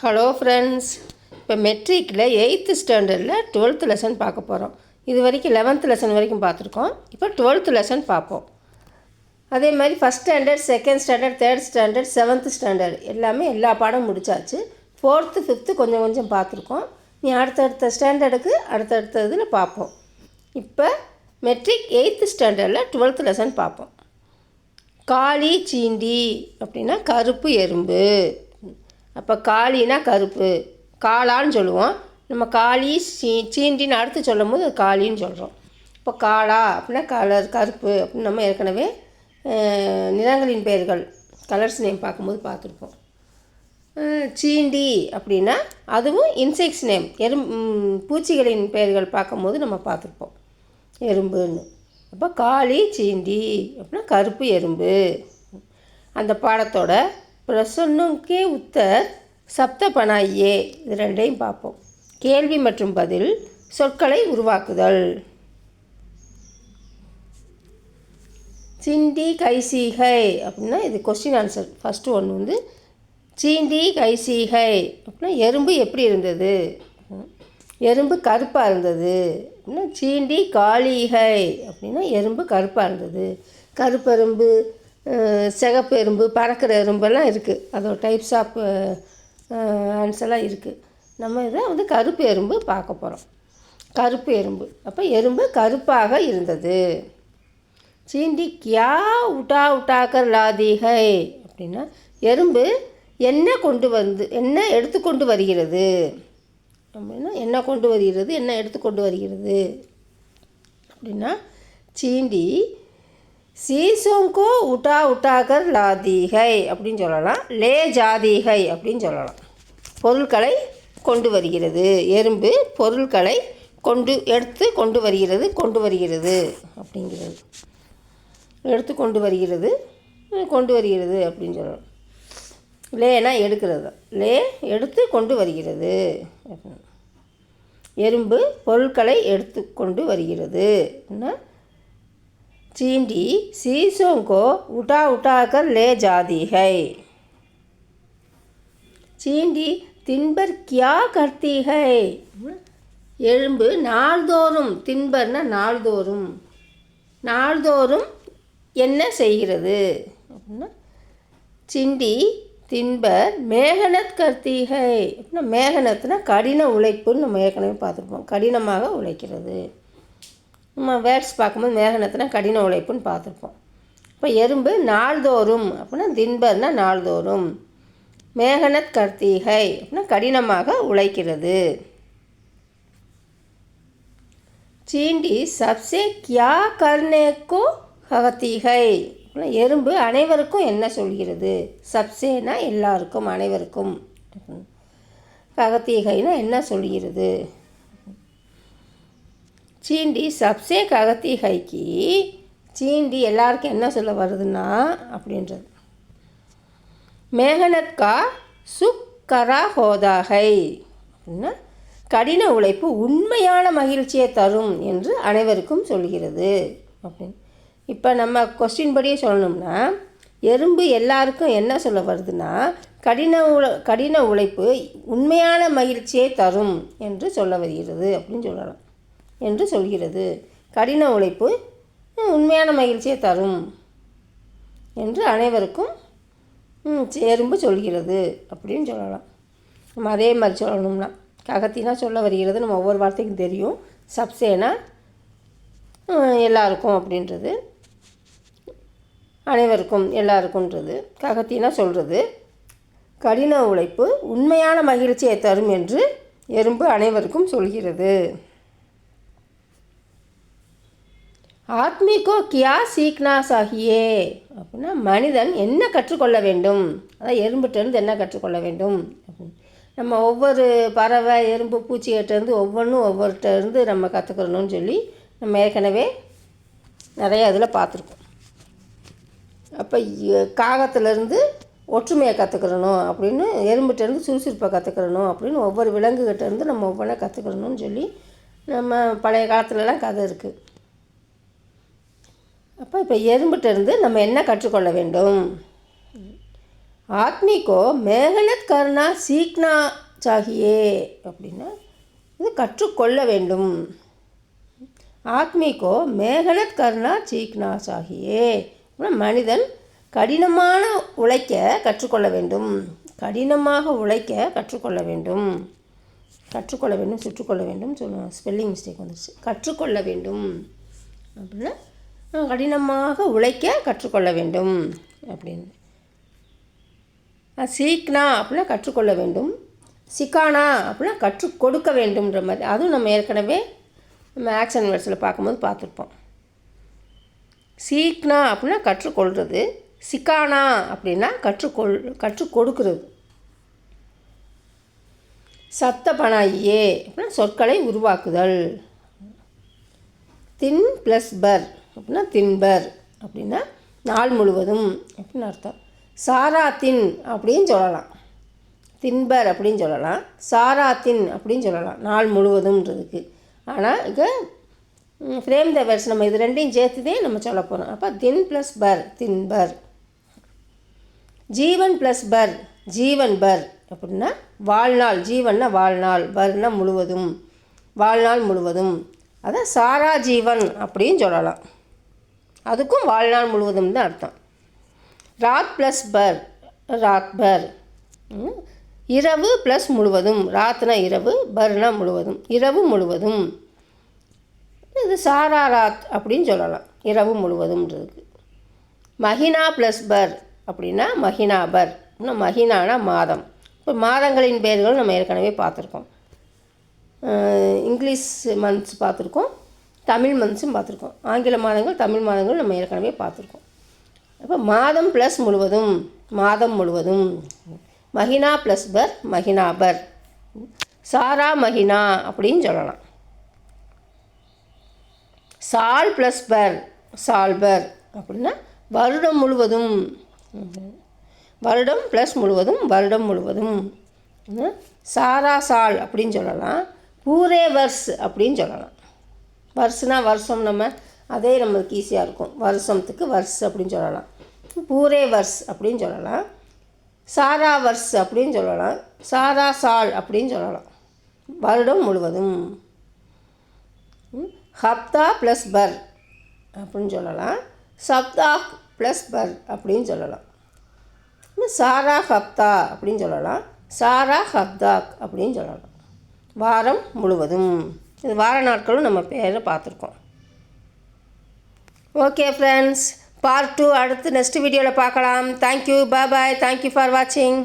Hello friends, இப்போ மெட்ரிக்கில் 8th ஸ்டாண்டர்டில் 12th lesson பார்க்க போகிறோம். இது வரைக்கும் 11th லெசன் வரைக்கும் பார்த்துருக்கோம். இப்போ 12th லெசன் பார்ப்போம். அதே மாதிரி first standard, second standard, third standard, 7th standard எல்லா பாடமும் முடித்தாச்சு. 4th 5th கொஞ்சம் பார்த்துருக்கோம். நீ அடுத்தடுத்த ஸ்டாண்டர்டுக்கு அடுத்தடுத்த இதில் பார்ப்போம். இப்போ மெட்ரிக் 8th ஸ்டாண்டர்டில் 12th லெசன் பார்ப்போம். காளி சீண்டி அப்படின்னா கருப்பு எறும்பு. அப்போ காளினா கருப்பு, காளான்னு சொல்லுவோம். நம்ம காளி சீண்டின்னு அடுத்து சொல்லும் போது காளின்னு சொல்கிறோம். இப்போ காளா அப்படின்னா கருப்பு அப்படின்னு நம்ம ஏற்கனவே நிறங்களின் பெயர்கள் கலர்ஸ் நேம் பார்க்கும்போது பார்த்துருப்போம். சீண்டி அப்படின்னா அதுவும் இன்செக்ட்ஸ் நேம், பூச்சிகளின் பெயர்கள் பார்க்கும்போது நம்ம பார்த்துருப்போம் எறும்புன்னு. அப்போ காளி சீண்டி அப்படின்னா கருப்பு எறும்பு. அந்த பாடத்தோட பிரசன்னும் கே உத்தர் சப்த பனாயே இது ரெண்டையும் பார்ப்போம். கேள்வி மற்றும் பதில், சொற்களை உருவாக்குதல். சீண்டி கைசீகை அப்படின்னா இது கொஸ்டின் ஆன்சர். ஃபஸ்ட்டு ஒன்று வந்து சீண்டி கைசீகை அப்படின்னா எறும்பு எப்படி இருந்தது, எறும்பு கருப்பாக இருந்தது அப்படின்னா சீண்டி காளிகை அப்படின்னா எறும்பு கருப்பாக இருந்தது. கருப்பெரும்பு, சிகப்பு எறும்பு, பறக்கிற எறும்பெல்லாம் இருக்குது. அதோட டைப்ஸ் ஆஃப் ஆன்சர்லாம் இருக்குது. நம்ம இதை வந்து கருப்பு எறும்பு பார்க்க போகிறோம். கருப்பு எறும்பு, அப்போ எறும்பு கருப்பாக இருந்தது. சீண்டி கியா உட்டாக்கர் லாதிகை அப்படின்னா எறும்பு என்ன எடுத்துக்கொண்டு வருகிறது அப்படின்னா என்ன எடுத்துக்கொண்டு வருகிறது அப்படின்னா சீண்டி சீசோங்கோ உட்டாக்கர் லாதிகை அப்படின்னு சொல்லலாம். லே ஜாதிகை அப்படின்னு சொல்லலாம். பொருட்களை கொண்டு வருகிறது. எறும்பு பொருட்களை எடுத்து கொண்டு வருகிறது அப்படிங்கிறது. எடுத்து கொண்டு வருகிறது அப்படின்னு சொல்லலாம். லேனா எடுக்கிறது. லே எடுத்து கொண்டு வருகிறது. எறும்பு பொருட்களை எடுத்து கொண்டு வருகிறது. चींटी शीशों को उठाकर ले जाती है. चींटी दिन भर क्या करती है. எறும்பு நாள்தோறும், தின்பர்னா நாள்தோறும் என்ன செய்கிறது அப்படின்னா சிண்டி தின்பர் மேகனத் கர்த்தி ஹை அப்படின்னா மேகனத்னா கடின உழைப்புன்னு நம்ம ஏற்கனவே பார்த்துருப்போம். கடினமாக உழைக்கிறது. நம்ம வேர்ட்ஸ் பார்க்கும்போது மேகனத்துனா கடின உழைப்புன்னு பார்த்துருப்போம். இப்போ எறும்பு நாள்தோறும் அப்படின்னா தின்பர்னா நாள்தோறும், மேகனத் கர்த்திகை அப்படின்னா கடினமாக உழைக்கிறது. சீண்டி சப்சே கியா கர்னேக்கோ ககத்திகை அப்படின்னா எறும்பு அனைவருக்கும் என்ன சொல்கிறது. சப்சேனா எல்லாருக்கும், அனைவருக்கும். ககத்திகைனா என்ன சொல்கிறது. சீண்டி சப்சே ககத்தி ஹைக்கி சீண்டி எல்லாருக்கும் என்ன சொல்ல வருதுன்னா அப்படின்றது மேகனத்கா சுக்கரா ஹோதாகை அப்படின்னா கடின உழைப்பு உண்மையான மகிழ்ச்சியை தரும் என்று அனைவருக்கும் சொல்கிறது அப்படின்னு. இப்போ நம்ம கொஸ்டின் படியே சொல்லணும்னா எறும்பு எல்லாருக்கும் என்ன சொல்ல வருதுன்னா கடின உழைப்பு உண்மையான மகிழ்ச்சியை தரும் என்று சொல்ல வருகிறது அப்படின்னு சொல்லலாம். என்று சொல்கிறது. கடின உழைப்பு உண்மையான மகிழ்ச்சியை தரும் என்று அனைவருக்கும் எறும்பு சொல்கிறது அப்படின்னு சொல்லலாம். நம்ம அதே மாதிரி சொல்லணும்னா ககத்தினா சொல்ல வருகிறது நம்ம ஒவ்வொரு வார்த்தைக்கும் தெரியும். சப்சேனா எல்லாருக்கும் அப்படின்றது, அனைவருக்கும் எல்லாருக்கும்ன்றது. ககத்தினா சொல்கிறது கடின உழைப்பு உண்மையான மகிழ்ச்சியை தரும் என்று எறும்பு அனைவருக்கும் சொல்கிறது. ஆத்மிகோ கியா சீக்னா சாகியே அப்படின்னா மனிதன் என்ன கற்றுக்கொள்ள வேண்டும், அதான் எறும்புகிட்டேருந்து என்ன கற்றுக்கொள்ள வேண்டும் அப்படின்னு. நம்ம ஒவ்வொரு பறவை, எறும்பு, பூச்சிகிட்டேருந்து ஒவ்வொருகிட்டேருந்து நம்ம கற்றுக்கணும்னு சொல்லி நம்ம ஏற்கனவே நிறைய இதில் பார்த்துருக்கோம். அப்போ காகத்திலேருந்து ஒற்றுமையை கற்றுக்கிறணும் அப்படின்னு, எறும்புகிட்டேருந்து சுறுசுறுப்பை கற்றுக்கிறணும் அப்படின்னு ஒவ்வொரு விலங்குகிட்டேருந்து நம்ம ஒவ்வொன்றா கற்றுக்கிறணும்னு சொல்லி நம்ம பழைய காலத்துலலாம் கதை இருக்குது. அப்போ எறும்புகிட்டேருந்து நம்ம என்ன கற்றுக்கொள்ள வேண்டும். ஆத்மி கோ मेहनत करना सीखना चाहिए அப்படின்னா இது கற்றுக்கொள்ள வேண்டும். ஆத்மி கோ मेहनत करना सीखना चाहिए அப்படின்னா மனிதன் கடினமான உழைக்க கற்றுக்கொள்ள வேண்டும். கடினமாக உழைக்க கற்றுக்கொள்ள வேண்டும். கற்றுக்கொள்ள வேண்டும், சுற்றுக்கொள்ள வேண்டும் சொல்லுவோம். ஸ்பெல்லிங் மிஸ்டேக் வந்துடுச்சு. கற்றுக்கொள்ள வேண்டும் அப்படின்னா கடினமாக உழைக்க கற்றுக்கொள்ள வேண்டும் அப்படின்னு. சீக்னா அப்படின்னா கற்றுக்கொள்ள வேண்டும். சிக்கானா அப்படின்னா கற்றுக் கொடுக்க வேண்டும்ன்ற மாதிரி. அதுவும் நம்ம ஏற்கனவே நம்ம ஆக்ஷன் வேர்ட்ஸில் பார்க்கும்போது பார்த்துருப்போம். சீக்னா அப்படின்னா கற்றுக்கொள்வது. சிக்கானா அப்படின்னா கற்றுக் கொடுக்கிறது. சப்த பனாயியே அப்படின்னா சொற்களை உருவாக்குதல். தின் ப்ளஸ் பர் அப்படின்னா தின்பர் அப்படின்னா நாள் முழுவதும் அப்படின்னு அர்த்தம். சாரா தின் அப்படின்னு சொல்லலாம். தின்பர் அப்படின்னு சொல்லலாம். சாரா தின் அப்படின்னு சொல்லலாம் நாள் முழுவதும்ன்றதுக்கு. ஆனால் இங்கே ஃப்ரேம் த வேர்ட்ஸ் நம்ம இது ரெண்டையும் சேர்த்துதே நம்ம சொல்ல போகிறோம். அப்போ தின் ப்ளஸ் பர் தின்பர். ஜீவன் ப்ளஸ் பர் ஜீவன் பர் அப்படின்னா வாழ்நாள். ஜீவன்னா வாழ்நாள், பர்னா முழுவதும், வாழ்நாள் முழுவதும். அதான் சாரா ஜீவன் அப்படின்னு சொல்லலாம். அதுக்கும் வாழ்நாள் முழுவதும் தான் அர்த்தம். ராத் ப்ளஸ் பர் ராத் பர். இரவு ப்ளஸ் முழுவதும். ராத்னா இரவு, பர்னா முழுவதும், இரவு முழுவதும். இது சாரா ராத் அப்படின்னு சொல்லலாம், இரவு முழுவதும்ன்றதுக்கு. மஹினா ப்ளஸ் பர் அப்படின்னா மஹினா பர். மஹினானா மாதம். இப்போ மாதங்களின் பெயர்கள் நம்ம ஏற்கனவே பார்த்துருக்கோம். இங்கிலீஷ் மந்த்ஸ் பார்த்துருக்கோம், தமிழ் மந்த்ஸும் பார்த்துருக்கோம். ஆங்கில மாதங்கள், தமிழ் மாதங்கள் நம்ம ஏற்கனவே பார்த்துருக்கோம். அப்போ மாதம் ப்ளஸ் முழுவதும், மாதம் முழுவதும். மஹினா ப்ளஸ் பர் மஹினா பர். சாரா மஹினா அப்படின்னு சொல்லலாம். சால் ப்ளஸ் பர் சால்பர் அப்படின்னா வருடம் முழுவதும். வருடம் ப்ளஸ் முழுவதும், வருடம் முழுவதும். சாரா சால் அப்படின்னு சொல்லலாம். பூரே வர்ஸ் அப்படின்னு சொல்லலாம். வர்ஸ்னால் வருஷம், நம்ம அதே நம்மளுக்கு ஈஸியாக இருக்கும். வருஷத்துக்கு வர்ஸ் அப்படின்னு சொல்லலாம். பூரே வர்ஸ் அப்படின்னு சொல்லலாம். சாரா வர்ஸ் அப்படின்னு சொல்லலாம். சாரா சால் அப்படின்னு சொல்லலாம். வருடம் முழுவதும். ஹப்தா ப்ளஸ் பர் அப்படின்னு சொல்லலாம். சப்தா ப்ளஸ் பர் அப்படின்னு சொல்லலாம். சாரா ஹப்தா அப்படின்னு சொல்லலாம். சாரா ஹப்தாக் அப்படின்னு சொல்லலாம். வாரம் முழுவதும். இது வார நாட்களும் நம்ம பேரை பார்த்துருக்கோம். ஓகே ஃப்ரெண்ட்ஸ், பார்ட் 2 அடுத்து நெக்ஸ்ட் வீடியோவில் பார்க்கலாம். Thank you, bye bye. Thank you for வாட்சிங்.